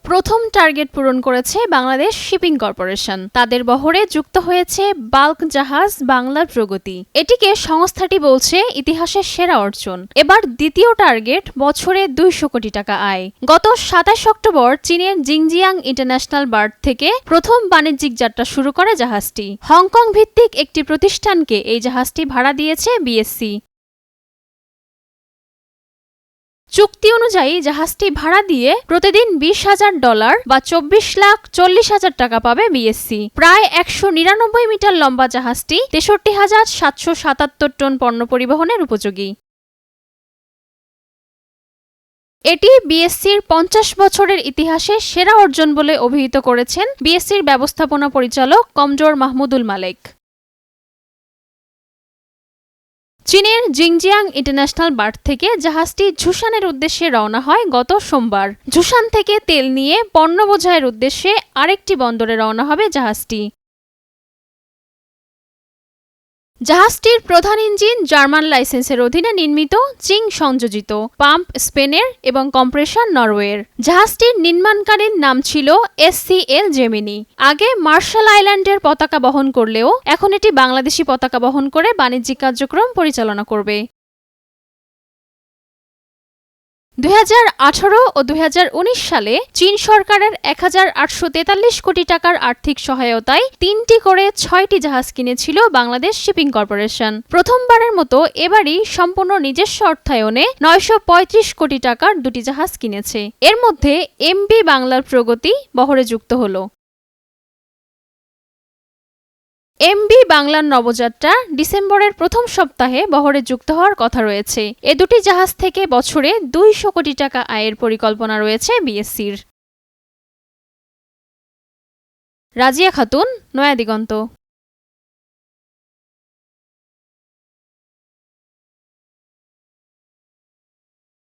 প্রথম টার্গেট পূরণ করেছে বাংলাদেশ শিপিং কর্পোরেশন। তাদের বহরে যুক্ত হয়েছে বাল্ক জাহাজ বাংলার প্রগতি। এটিকে সংস্থাটি বলছে ইতিহাসের সেরা অর্জন। এবার দ্বিতীয় টার্গেট বছরে 200 কোটি টাকা আয়। গত 27 অক্টোবর চীনের জিংজিয়াং ইন্টারন্যাশনাল বার্ড থেকে প্রথম বাণিজ্যিক যাত্রা শুরু করে জাহাজটি। হংকং ভিত্তিক একটি প্রতিষ্ঠানকে এই জাহাজটি ভাড়া দিয়েছে বিএসসি। চুক্তি অনুযায়ী জাহাজটি ভাড়া দিয়ে প্রতিদিন $20,000 বা 24,40,000 টাকা পাবে বিএসসি। প্রায় 199 মিটার লম্বা জাহাজটি 63,777 টন পণ্য পরিবহনের উপযোগী। এটি বিএসসির 50 বছরের ইতিহাসে সেরা অর্জন বলে অভিহিত করেছেন বিএসসির ব্যবস্থাপনা পরিচালক কমজোর মাহমুদুল মালেক। চীনের জিংজিয়াং ইন্টারন্যাশনাল বার্ড থেকে জাহাজটি ঝুশানের উদ্দেশ্যে রওনা হয় গত সোমবার। ঝুশান থেকে তেল নিয়ে পণ্য বোঝাইয়ের উদ্দেশ্যে আরেকটি বন্দরে রওনা হবে জাহাজটি। জাহাজটির প্রধান ইঞ্জিন জার্মান লাইসেন্সের অধীনে নির্মিত, চিং সংযোজিত, পাম্প স্পেনের এবং কম্প্রেশন নরওয়ের। জাহাজটির নির্মাণকালীন নাম ছিল SCL জেমিনি। আগে মার্শাল আইল্যান্ডের পতাকা বহন করলেও এখন এটি বাংলাদেশি পতাকা বহন করে বাণিজ্যিক কার্যক্রম পরিচালনা করবে। 2018 ও 2019 সালে চীন সরকারের 1843 কোটি টাকার আর্থিক সহায়তায় 3টি করে 6টি জাহাজ কিনেছিল বাংলাদেশ শিপিং কর্পোরেশন। প্রথমবারের মতো এবারই সম্পূর্ণ নিজস্ব অর্থায়নে 935 কোটি টাকার 2টি জাহাজ কিনেছে। এর মধ্যে MV বাংলার প্রগতি বহরে যুক্ত হলো। MV বাংলার নবযাত্রা ডিসেম্বরের প্রথম সপ্তাহে বহরে যুক্ত হওয়ার কথা রয়েছে। এ দুটি জাহাজ থেকে বছরে 200 কোটি টাকা আয়ের পরিকল্পনা রয়েছে বিএসসির। রাজিয়া খাতুন, নয়া দিগন্ত।